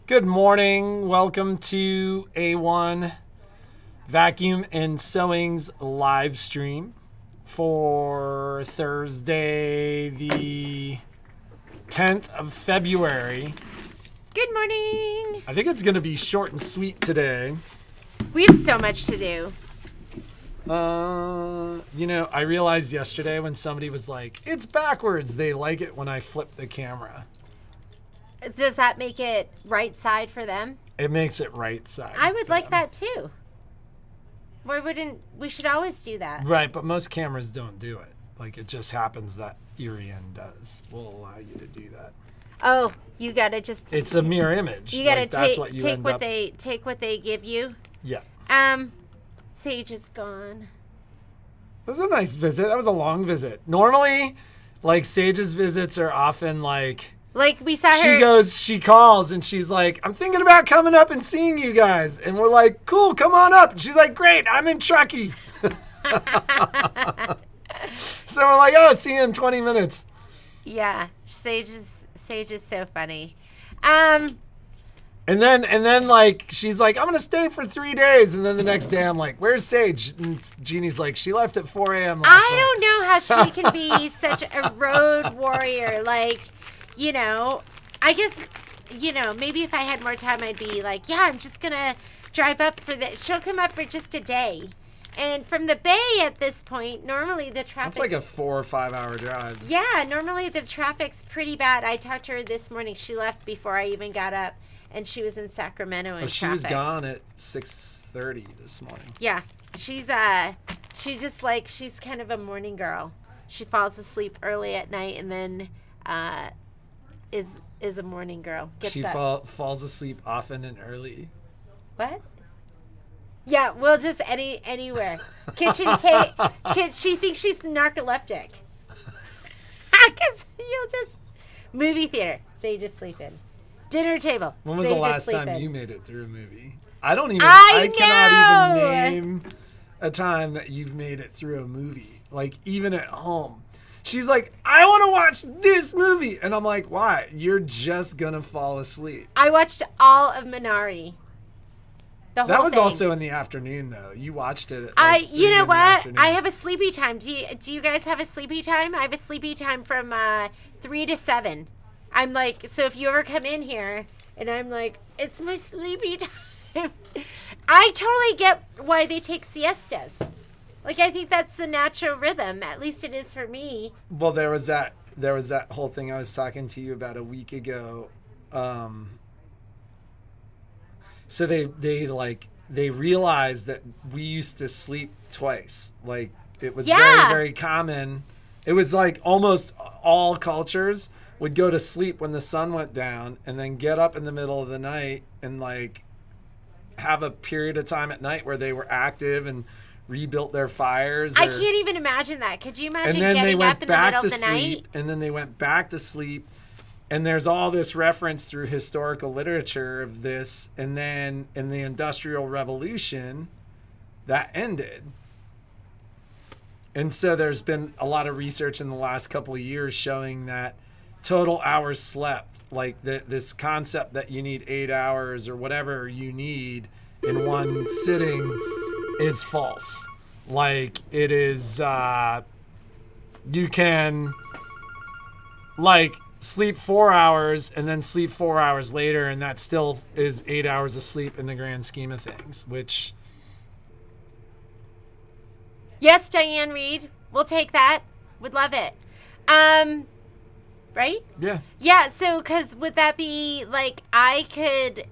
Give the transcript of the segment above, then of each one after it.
Good morning. Welcome to A1 Vacuum and Sewing's live stream for Thursday, the 10th of February. Good morning. I think it's going to be short and sweet today. We have so much to do. I realized yesterday when somebody was like, it's backwards, they like it when I flip the camera. Does that make it right side for them? It makes it right side. I would like them. that too. Why wouldn't we should always do that? Right, but most cameras don't do it. Like, it just happens that Irian does. Will allow you to do that. Oh, you gotta just. It's a mirror image. You gotta take what they give you. Yeah. Sage is gone. That was a nice visit. That was a long visit. Normally, like, Sage's visits are often like we saw her. She calls and she's like, I'm thinking about coming up and seeing you guys. And we're like, cool, come on up. And she's like, great, I'm in Truckee. So we're like, oh, see you in 20 minutes. Yeah, Sage is so funny. And then like, she's like, I'm going to stay for 3 days. And then the next day I'm like, where's Sage? And Jeannie's like, she left at 4 a.m. last night. I don't know how she can be such a road warrior. Like, I guess, maybe if I had more time, I'd be like, yeah, I'm just going to drive up for that. She'll come up for just a day. And from the Bay at this point, normally the traffic. It's like a 4 or 5 hour drive. Yeah, normally the traffic's pretty bad. I talked to her this morning. She left before I even got up, and she was in Sacramento in traffic. She was gone at 6:30 this morning. Yeah, she's kind of a morning girl. She falls asleep early at night and then is a morning girl. She falls asleep often and early. What? Yeah, well, just anywhere. Kitchen she thinks she's narcoleptic. Because you'll just movie theater. So you just sleep in. Dinner table. When was so the last time you made it through a movie? I cannot even name a time that you've made it through a movie. Like, even at home. She's like, I want to watch this movie. And I'm like, why? You're just going to fall asleep. I watched all of Minari. That was also in the afternoon, though. You watched it at you know what? I have a sleepy time. Do you guys have a sleepy time? I have a sleepy time from 3 to 7. I'm like, so if you ever come in here and I'm like, it's my sleepy time. I totally get why they take siestas. Like, I think that's the natural rhythm. At least it is for me. Well, there was that whole thing I was talking to you about a week ago. So they realized that we used to sleep twice. Like, it was very, very common. It was like almost all cultures would go to sleep when the sun went down and then get up in the middle of the night and like have a period of time at night where they were active and rebuilt their fires. I can't even imagine that. Could you imagine getting up in the middle of the night? And then they went back to sleep. And there's all this reference through historical literature of this. And then in the Industrial Revolution, that ended. And so there's been a lot of research in the last couple of years showing that total hours slept, like this concept that you need 8 hours or whatever you need in one sitting, is false. Like, it is, you can, like, sleep 4 hours and then sleep 4 hours later, and that still is 8 hours of sleep in the grand scheme of things, which... Yes, Diane Reed. We'll take that. Would love it. Right? Yeah. Yeah, so, because would that be, like, I could...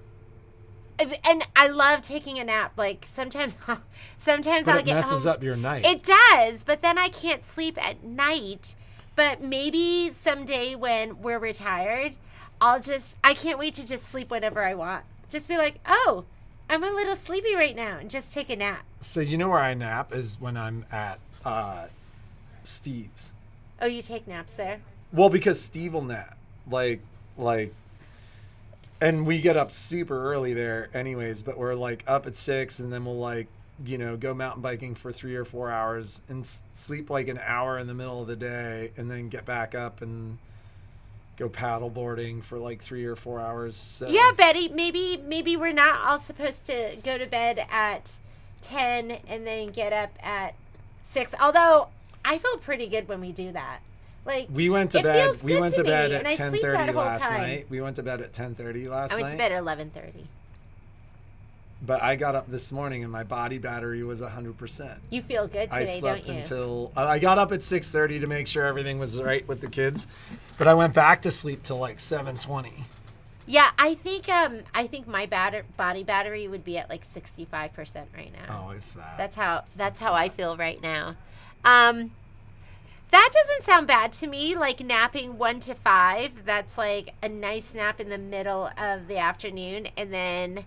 And I love taking a nap. Like, sometimes I'll get home. It messes up your night. It does, but then I can't sleep at night. But maybe someday when we're retired, I can't wait to just sleep whenever I want. Just be like, oh, I'm a little sleepy right now, and just take a nap. So you know where I nap is when I'm at Steve's. Oh, you take naps there? Well, because Steve will nap. Like, and we get up super early there anyways, but we're like up at 6 and then we'll like, go mountain biking for 3 or 4 hours and sleep like an hour in the middle of the day and then get back up and go paddle boarding for like 3 or 4 hours. So. Yeah, Betty, maybe we're not all supposed to go to bed at 10 and then get up at 6. Although I feel pretty good when we do that. Like, we went to it bed. feels We good went to to bed me, at and I sleep 10:30 that whole last time. night. We went to bed at 10:30 last night. I went to bed at 11:30. But I got up this morning and my body battery was 100%. You feel good today, I slept don't you? until I got up at 6:30 to make sure everything was right with the kids, but I went back to sleep till like 7:20. Yeah, I think my body battery would be at like 65% right now. Oh, if that. That's how I feel right now. That doesn't sound bad to me. Like napping 1 to 5. That's like a nice nap in the middle of the afternoon, and then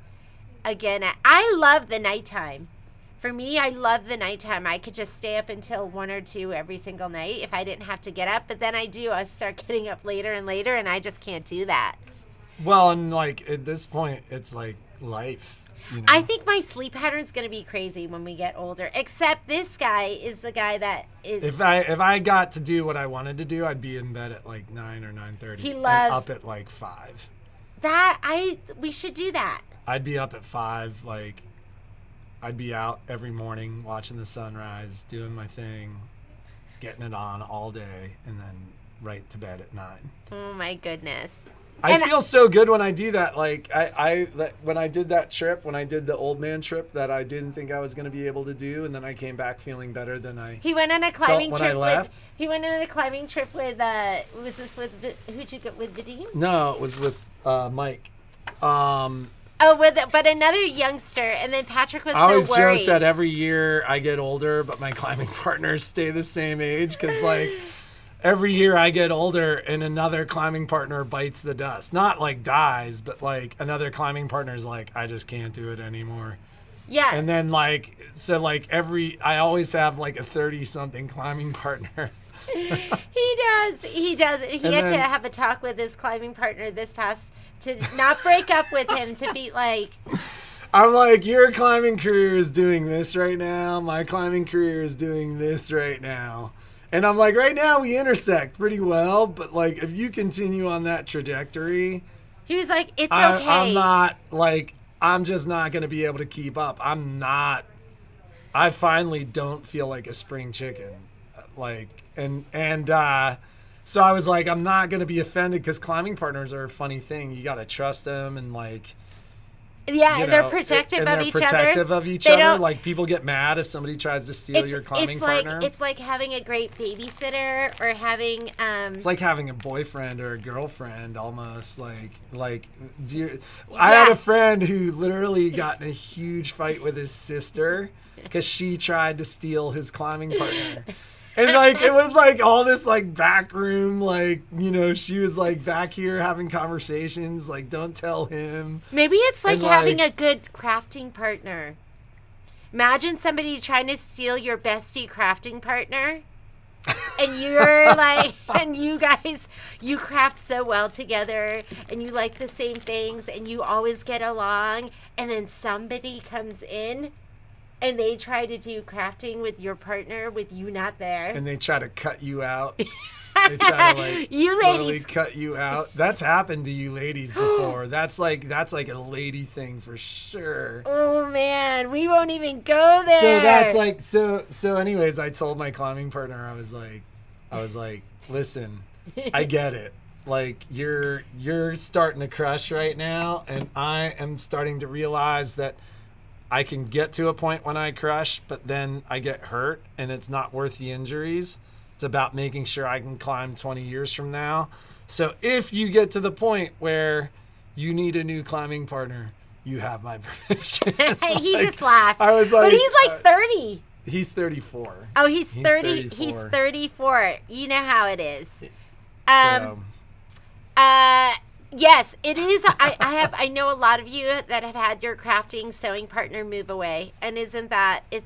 again, I love the nighttime. For me, I love the nighttime. I could just stay up until 1 or 2 every single night if I didn't have to get up. But then I start getting up later and later, and I just can't do that. Well, and like at this point, it's like life. You know? I think my sleep pattern's going to be crazy when we get older. Except this guy is the guy that is. If I got to do what I wanted to do, I'd be in bed at like 9 or 9:30. He and loves up at like 5. We should do that. I'd be up at 5. Like, I'd be out every morning watching the sunrise, doing my thing, getting it on all day, and then right to bed at 9. Oh my goodness. I feel so good when I do that. Like when I did that trip, when I did the old man trip that I didn't think I was going to be able to do, and then I came back feeling better than He went on a climbing when trip. I left. He went on a climbing trip with. Was this with who'd you go with? Vadim? No, it was with Mike. But another youngster, and then Patrick was I always so worried. joke that every year I get older, but my climbing partners stay the same age because like. Every year I get older and another climbing partner bites the dust. Not like dies, but like another climbing partner's like, I just can't do it anymore. Yeah. And then like, so like I always have like a 30-something climbing partner. He does. He had to have a talk with his climbing partner to not break up with him, to be like. I'm like, your climbing career is doing this right now. My climbing career is doing this right now. And I'm like, right now we intersect pretty well, but like if you continue on that trajectory, he was like, it's okay. I'm not like, I'm just not going to be able to keep up. I finally don't feel like a spring chicken. Like, so I was like, I'm not going to be offended because climbing partners are a funny thing. You got to trust them and like. Yeah, and they're protective of each other. Like people get mad if somebody tries to steal your climbing partner. It's like having a great babysitter or having. It's like having a boyfriend or a girlfriend, almost I had a friend who literally got in a huge fight with his sister because she tried to steal his climbing partner. And like it was like all this like back room, like, you know, she was like back here having conversations, like don't tell him. Maybe it's like having a good crafting partner. Imagine somebody trying to steal your bestie crafting partner. And you're like, and you guys, you craft so well together and you like the same things and you always get along. And then somebody comes in and they try to do crafting with your partner with you not there. And they try to cut you out. They try to like slowly cut you out. That's happened to you ladies before. That's like a lady thing for sure. Oh man, we won't even go there. So that's like so anyways, I told my climbing partner, I was like, listen, I get it. Like you're starting to crush right now, and I am starting to realize that I can get to a point when I crush, but then I get hurt and it's not worth the injuries. It's about making sure I can climb 20 years from now. So if you get to the point where you need a new climbing partner, you have my permission. He just laughed. I was like, but he's like 30. He's 34. Oh, he's 30. 34. He's 34. You know how it is. Yes, it is. I know a lot of you that have had your crafting sewing partner move away, and it's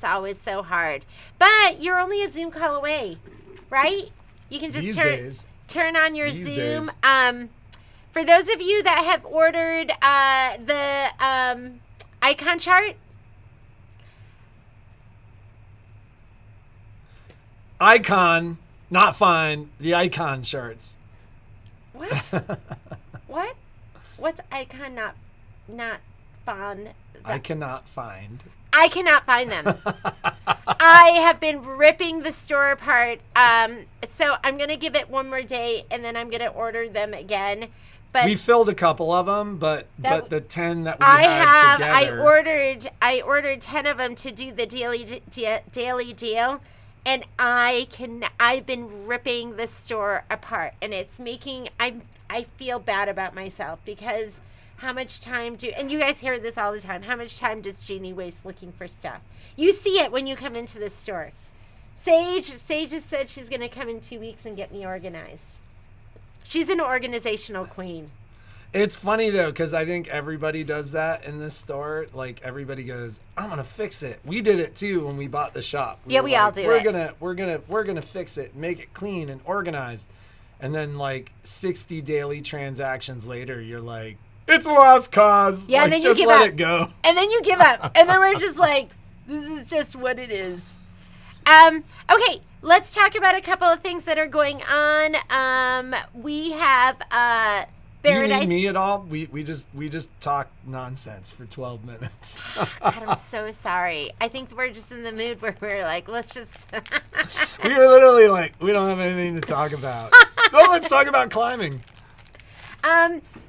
always so hard. But you're only a Zoom call away, right? You can just turn on your Zoom. For those of you that have ordered the icon chart. Icon, not fine. The icon charts. What? What? What's I cannot not find? I cannot find. I cannot find them. I have been ripping the store apart. So I'm gonna give it one more day, and then I'm gonna order them again. But we filled a couple of them, but the 10 that we had together. I ordered 10 of them to do the daily deal, and I've been ripping the store apart, and it's making I feel bad about myself because how much time and you guys hear this all the time, how much time does Jeannie waste looking for stuff? You see it when you come into the store. Sage has said she's going to come in 2 weeks and get me organized. She's an organizational queen. It's funny though, because I think everybody does that in this store. Like everybody goes, "I'm gonna fix it." We did it too when we bought the shop. We all do it. We're gonna fix it, make it clean and organized. And then like 60 daily transactions later, you're like, "It's a lost cause." Yeah, like, and then just you give let up. it go. And then you give up, and then we're just like, "This is just what it is." Okay, let's talk about a couple of things that are going on. We have Do you Paradise. need me at all? We just talk nonsense for 12 minutes. God, I'm so sorry. I think we're just in the mood where we're like, let's just. We were literally like, we don't have anything to talk about. No, let's talk about climbing.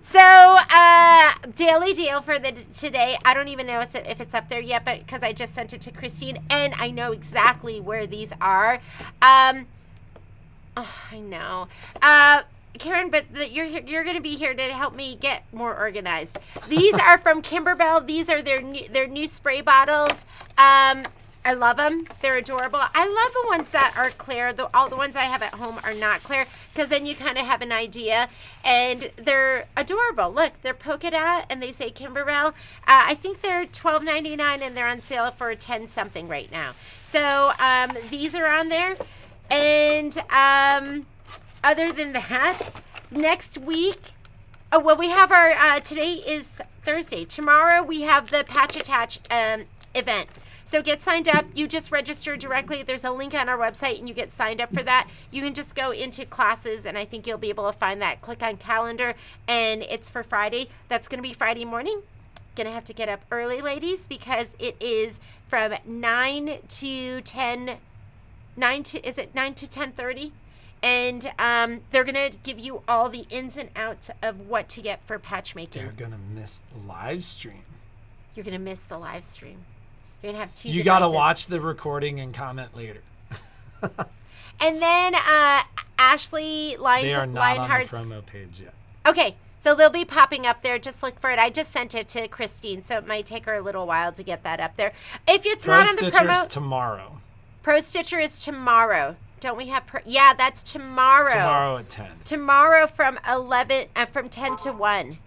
So daily deal for today. I don't even know if it's up there yet, but because I just sent it to Christine, and I know exactly where these are. I know. Karen, but you're going to be here to help me get more organized. These are from Kimberbell. These are their new spray bottles. I love them. They're adorable. I love the ones that are clear. All the ones I have at home are not clear because then you kind of have an idea. And they're adorable. Look, they're polka dot and they say Kimberbell. I think they're $12.99 and they're on sale for $10 something right now. So these are on there. And other than that, next week, we have our, today is Thursday. Tomorrow we have the Patch Attach event. So get signed up. You just register directly. There's a link on our website and you get signed up for that. You can just go into classes and I think you'll be able to find that. Click on calendar and it's for Friday. That's going to be Friday morning. Going to have to get up early, ladies, because it is from 9 to 10:30? And they're going to give you all the ins and outs of what to get for patchmaking. They're going to miss the live stream. You're going to miss the live stream. You're going to have two You got to watch the recording and comment later. And then Ashley Lionhearts. They are not on the promo page yet. Okay, so they'll be popping up there. Just look for it. I just sent it to Christine, so it might take her a little while to get that up there. If it's not on the promo... tomorrow. Pro Stitcher is tomorrow. Don't we have... Yeah, that's tomorrow. Tomorrow at 10. Tomorrow from 10 to 1.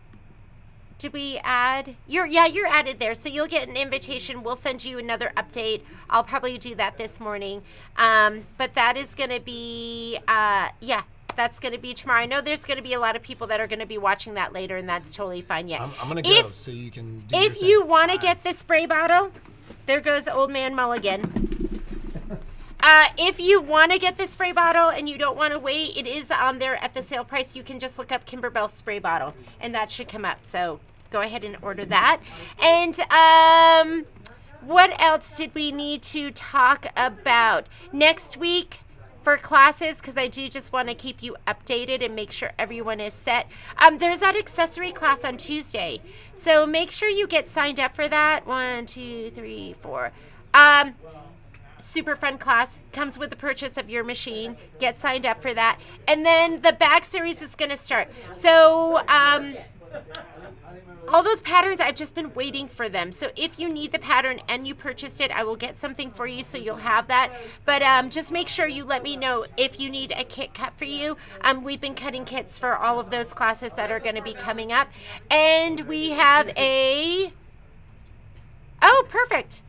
Did we add? You're added there, so you'll get an invitation. We'll send you another update. I'll probably do that this morning. But that is going to be, that's going to be tomorrow. I know there's going to be a lot of people that are going to be watching that later, and that's totally fine. Yeah, I'm going to go so you can do If you want to get the spray bottle, there goes Old Man Mulligan. If you want to get the spray bottle and you don't want to wait, it is on there at the sale price. You can just look up Kimberbell spray bottle, and that should come up. So go ahead and order that. And what else did we need to talk about? Next week for classes, because I do just want to keep you updated and make sure everyone is set. There's that accessory class on Tuesday. So make sure you get signed up for that. 1, 2, 3, 4. Super fun class, comes with the purchase of your machine. Get signed up for that. And then the bag series is going to start. So all those patterns, I've just been waiting for them. So if you need the pattern and you purchased it, I will get something for you so you'll have that. But just make sure you let me know if you need a kit cut for you. We've been cutting kits for all of those classes that are going to be coming up. And we have oh, perfect.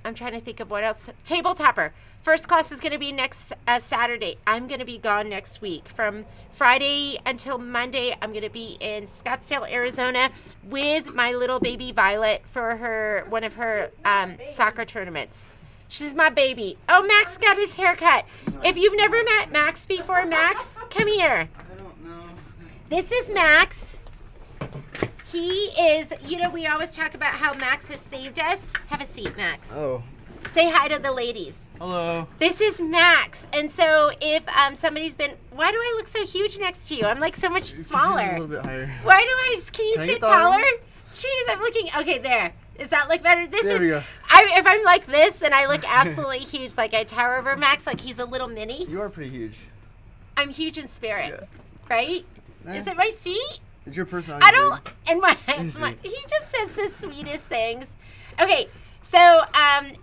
I'm trying to think of what else. Table topper. First class is going to be next Saturday. I'm going to be gone next week. From Friday until Monday, I'm going to be in Scottsdale, Arizona with my little baby Violet for one of her soccer tournaments. She's my baby. Oh, Max got his hair cut. If you've never met Max before, Max, come here. I don't know. This is Max. He is, we always talk about how Max has saved us. Have a seat, Max. Oh. Say hi to the ladies. Hello. This is Max. And so if somebody's been, why do I look so huge next to you? I'm like so much smaller. A little bit higher. Why do can you Can I sit get taller? taller? Jeez, I'm looking, okay, there. Does that look better? There we go. If I'm like this, then I look absolutely huge. Like I tower over Max like he's a little mini. You are pretty huge. I'm huge in spirit, Yeah. right? Eh. Is it my seat? It's your personality. I don't, and he just says the sweetest things. Okay, so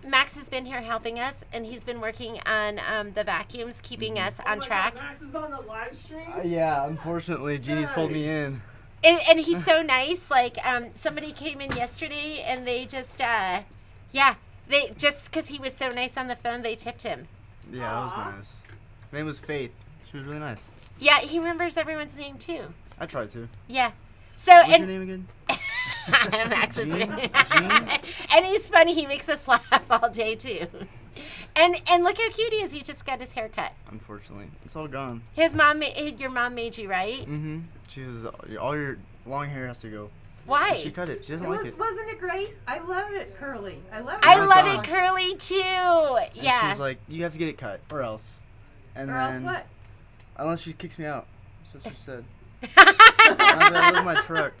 Max has been here helping us, and he's been working on the vacuums, keeping us on track. God, Max is on the live stream? Yeah, unfortunately, Jeannie's pulled me in. And he's so nice. Like somebody came in yesterday, and they just, they just because he was so nice on the phone, they tipped him. Yeah, that was nice. Her name was Faith. She was really nice. Yeah, he remembers everyone's name too. I tried to. Yeah. So What's and your name again? Max is Gene? and he's funny. He makes us laugh all day too. And look how cute he is. He just got his hair cut. Unfortunately, it's all gone. His mom, your mom made you, right? Mm-hmm. She was all your long hair has to go. Why? She cut it. She doesn't like it. Wasn't it great? I love it curly. I love it. I Mine's love gone. it curly too. And Yeah. she's like, you have to get it cut, or else. And Or else then, what? unless she kicks me out. That's what she said. I live in my truck.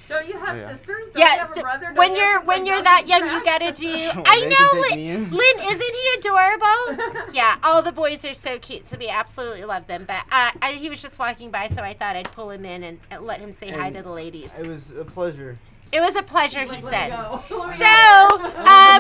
Don't you have Yeah. sisters? Don't you Yeah, have a so brother? Don't when you you're have somebody when you're else that to young, track? you gotta do. Well, I they know, can take me in. Lynn. Isn't he adorable? Yeah, all the boys are so cute, so we absolutely love them. But he was just walking by, so I thought I'd pull him in and let him say hi And to the ladies. It was a pleasure. It was a pleasure, he Let me says. go. So, In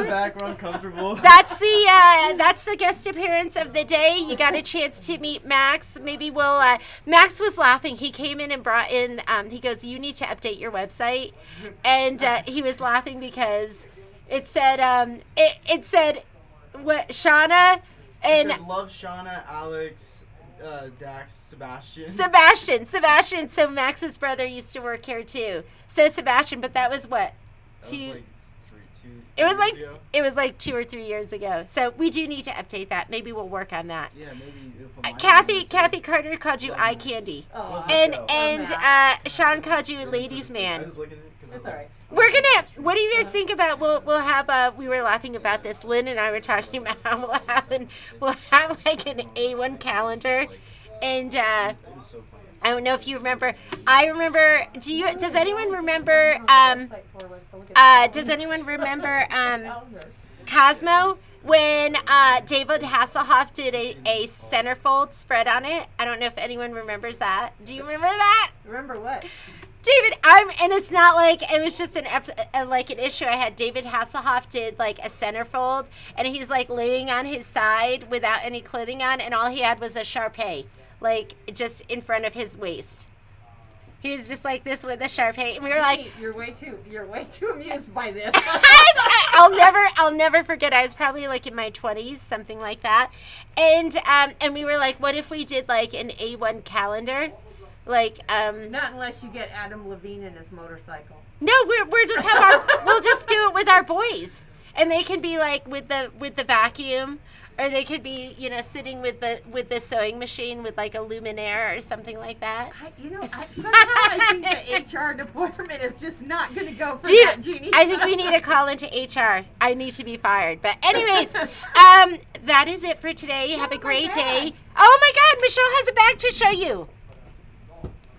the back, we're uncomfortable. that's the guest appearance of the day. You got a chance to meet Max. Maybe we'll. Max was laughing. He came in and brought in. He goes, "You need to update your website," and he was laughing because it said it said what Shauna and It said, love Shauna, Alex, Dax, Sebastian. Sebastian. So Max's brother used to work here too. So Sebastian, but that was what That two. was like It was years like ago. it was like 2 or 3 years ago. So we do need to update that. Maybe we'll work on that. Yeah, maybe it'll put my name Kathy in it, Kathy too. Carter called you eye candy, Oh, and Sean called you ladies I man. was looking at it 'cause I was That's like, all right. We're gonna. What do you guys think about? We'll have. We were laughing about this. Lynn and I were talking about how we'll have like an A1 calendar, and it was so funny. I don't know if you remember. I remember. Does anyone remember? Does anyone remember Cosmo when David Hasselhoff did a centerfold spread on it? I don't know if anyone remembers that. Do you remember that? Remember what? David, and it's not like it was just an issue I had. David Hasselhoff did like a centerfold, and he's like laying on his side without any clothing on, and all he had was a Shar-Pei, like just in front of his waist. He was just like this with a Shar-Pei, and we were like, You're way too amused by this. I'll never forget. I was probably like in my 20s, something like that, and we were like, what if we did like an A1 calendar? Like Not unless you get Adam Levine in his motorcycle. no, we're just we'll just do it with our boys, and they can be like with the vacuum, or they could be sitting with the sewing machine with like a luminaire or something like that. Somehow I think the HR department is just not going to go for that, Jeannie. I think we need to call into HR. I need to be fired. But anyways, that is it for today. Have a great day. Oh my God, Michelle has a bag to show you.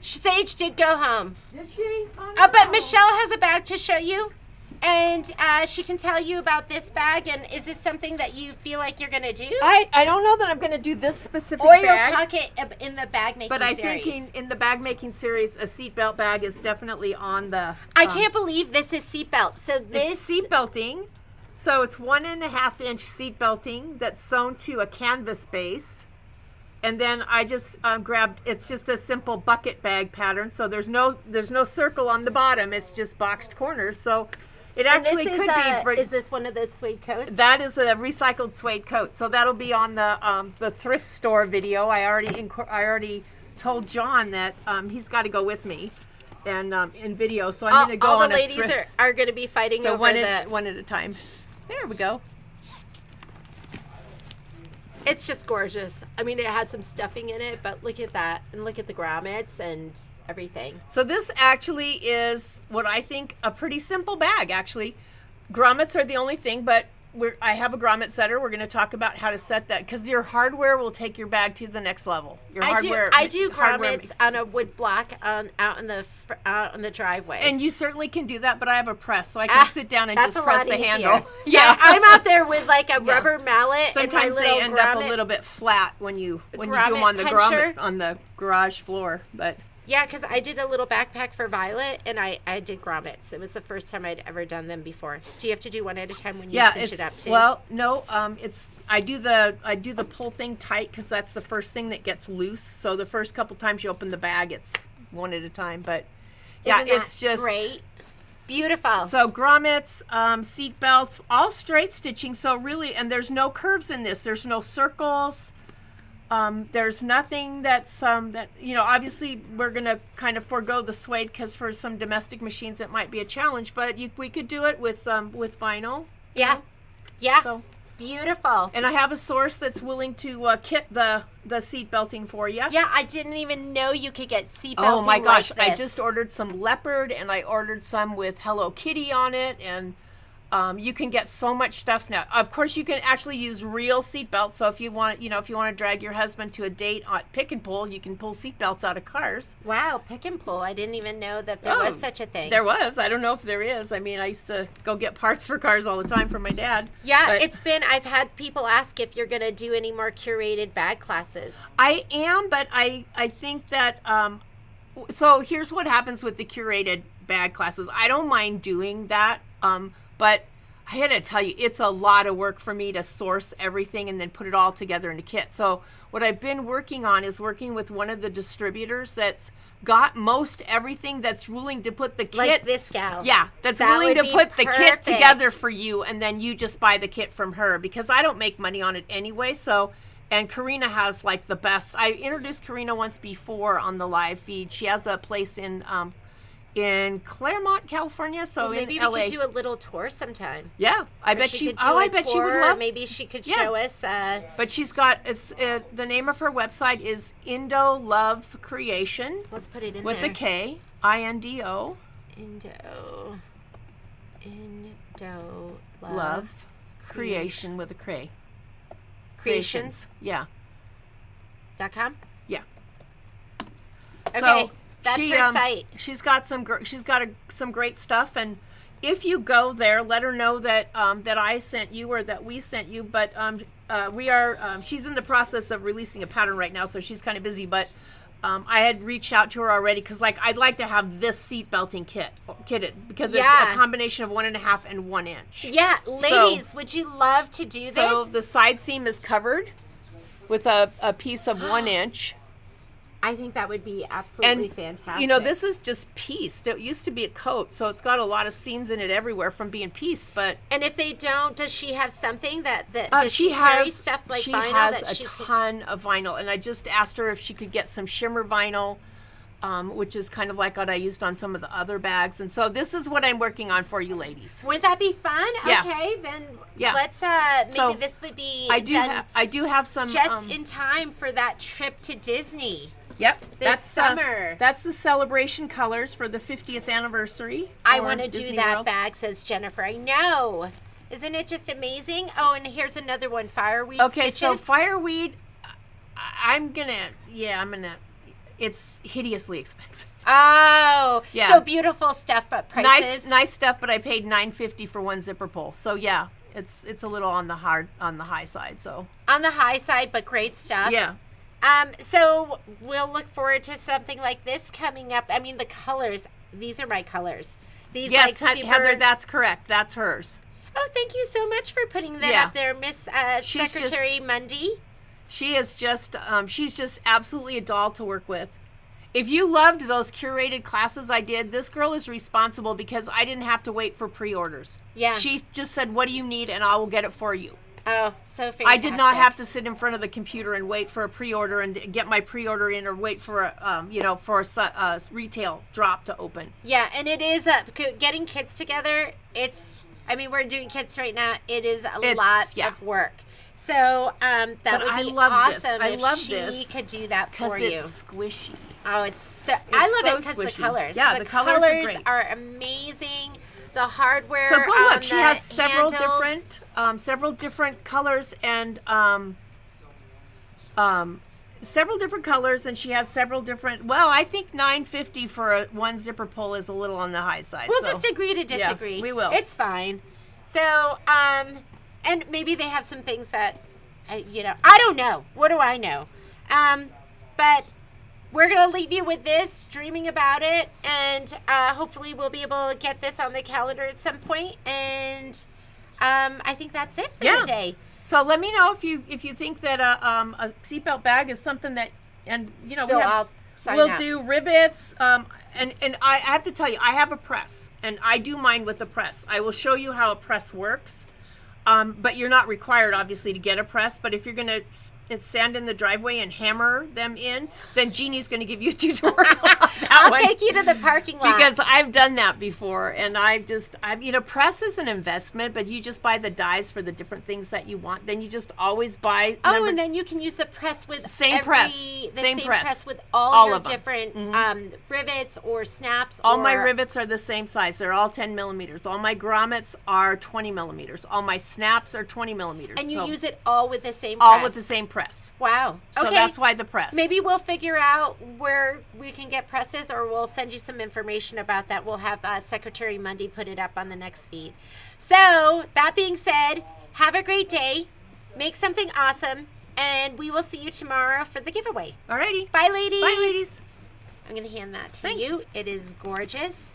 Sage did go home. Did she? But Michelle has a bag to show you, and she can tell you about this bag. And is this something that you feel like you're going to do? I don't know that I'm going to do this specific Or you'll bag. talk it in the bag making But I series. think in the bag making series, a seatbelt bag is definitely on the. I can't believe this is seatbelt. So this It's seat belting. So it's 1.5 inch seat belting that's sewn to a canvas base. And then I just grabbed, it's just a simple bucket bag pattern. So there's no circle on the bottom. It's just boxed corners. So it and actually this could is, be for, is this one of those suede coats? that is a recycled suede coat. So that'll be on the thrift store video. I already told John that he's got to go with me and in video. So I'm going to go all on the a ladies thrift. are going to be fighting So over one at a time. There we go. It's just gorgeous. I mean, it has some stuffing in it, but look at that. And look at the grommets and everything. So this actually is what I think a pretty simple bag, actually. Grommets are the only thing, but I have a grommet setter. We're going to talk about how to set that, because your hardware will take your bag to the next level. Your I do grommets on a wood block out in the driveway. And you certainly can do that, but I have a press, so I can sit down and just press the handle. Yeah, I'm out there with like a rubber mallet. Sometimes and they end up a little bit flat when you do them on the grommet on the garage floor, but. Yeah, because I did a little backpack for Violet, and I did grommets. It was the first time I'd ever done them before. Do you have to do one at a time when you cinch it up too? Well, no. I do the pull thing tight, because that's the first thing that gets loose. So the first couple times you open the bag, it's one at a time. But yeah, it's just great, beautiful. So grommets, seat belts, all straight stitching. So really, and there's no curves in this. There's no circles. There's nothing that's that, you know, obviously we're going to kind of forego the suede, because for some domestic machines it might be a challenge, but we could do it with vinyl. Yeah. Yeah. So beautiful. And I have a source that's willing to kit the seat belting for you. Yeah, I didn't even know you could get seat belting. Oh my gosh, like this. I just ordered some leopard, and I ordered some with Hello Kitty on it, and you can get so much stuff now. Of course, you can actually use real seat belts. So if you want, if you want to drag your husband to a date on pick and pull, you can pull seat belts out of cars. Wow, pick and pull! I didn't even know that there was such a thing. There was. I don't know if there is. I mean, I used to go get parts for cars all the time from my dad. Yeah, I've had people ask if you're going to do any more curated bag classes. I am, but I think that. So here's what happens with the curated bag classes. I don't mind doing that. But I had to tell you, it's a lot of work for me to source everything and then put it all together in a kit. So what I've been working on is working with one of the distributors that's got most everything, that's willing to put the kit. Like this gal. Yeah, that's that willing to put the kit perfect. together for you, and then you just buy the kit from her, because I don't make money on it anyway. So, and Karina has like the best. I introduced Karina once before on the live feed. She has a place in Claremont, California, so maybe in LA. we could do a little tour sometime. Yeah, I bet she. I bet she would or love. Maybe she could show us. But she's got the name of her website is Indo Love Creation. Let's put it in with there. a K, INDO. Indo Love Creation with a K. Creations. Yeah. .com. Yeah. Okay. So, That's her site. She's got some great stuff, and if you go there, let her know that that I sent you, or that we sent you. But she's in the process of releasing a pattern right now, so she's kind of busy. But I had reached out to her already, because I'd like to have this seat belting kitted, because it's a combination of 1.5 and 1 inch. Yeah, ladies, would you love to do this? So the side seam is covered with a piece of 1 inch. I think that would be absolutely fantastic. You know, this is just pieced. It used to be a coat, so it's got a lot of seams in it everywhere from being pieced. But and if they don't, does she have something that does she carry stuff like she vinyl? has that a ton of vinyl, and I just asked her if she could get some shimmer vinyl, which is kind of like what I used on some of the other bags. And so this is what I'm working on for you ladies. Would that be fun? Yeah. Okay, then let's so this would be I do have some just in time for that trip to Disney. Yep, this summer. That's the celebration colors for the 50th anniversary. I want to do Disney that World. bag, says Jennifer. I know. Isn't it just amazing? Oh, and here's another one, fireweed stitches. So fireweed, it's hideously expensive. Oh, yeah. So beautiful stuff, but prices. Nice stuff, but I paid $9.50 for one zipper pull. So yeah, it's a little on the high side. So on the high side, but great stuff. Yeah. So we'll look forward to something like this coming up. I mean, the colors, these are my colors. These, yes, like, super... Heather, that's correct. That's hers. Oh, thank you so much for putting that up there, Miss Secretary Mundy. She is just, she's just absolutely a doll to work with. If you loved those curated classes I did, this girl is responsible, because I didn't have to wait for pre-orders. Yeah. She just said, what do you need? And I will get it for you. Oh, so fantastic. I did not have to sit in front of the computer and wait for a pre-order and get my pre-order in, or wait for a retail drop to open. Yeah, and it is getting kits together. We're doing kits right now. It is a lot of work. So that But would I be love this. awesome I if love she this could do that because for you. it's squishy. Oh, it's so. I love so it because the squishy. colors. Yeah, the colors are great. are amazing. The hardware. So go on look. She the has several handles. several different colors and several different colors, and she has several different. Well, I think $9.50 for one zipper pull is a little on the high side. We'll so. just agree to disagree. Yeah, we will. It's fine. So, and maybe they have some things that, I don't know. What do I know? But we're going to leave you with this, dreaming about it, and hopefully we'll be able to get this on the calendar at some point. And I think that's it for the day. So let me know if you think that a seatbelt bag is something that, and I'll sign we'll up. do rivets. And I have to tell you, I have a press, and I do mine with a press. I will show you how a press works. But you're not required, obviously, to get a press. But if you're going to stand in the driveway and hammer them in, then Jeannie's going to give you a tutorial on that I'll one. take you to the parking lot. Because I've done that before, and press is an investment, but you just buy the dies for the different things that you want. Then you just always buy. And then you can use the press with Same press with all your of them. different rivets or snaps. All my rivets are the same size. They're all 10 millimeters. All my grommets are 20 millimeters. All my snaps are 20 millimeters. And you use it all with the same press. All with the same press. Wow. So okay. that's why the press. Maybe we'll figure out where we can get presses, or we'll send you some information about that. We'll have Secretary Mundy put it up on the next feed. So, that being said, have a great day. Make something awesome. And we will see you tomorrow for the giveaway. Alrighty. Bye, ladies. Bye, ladies. I'm going to hand that to Thanks. you. It is gorgeous.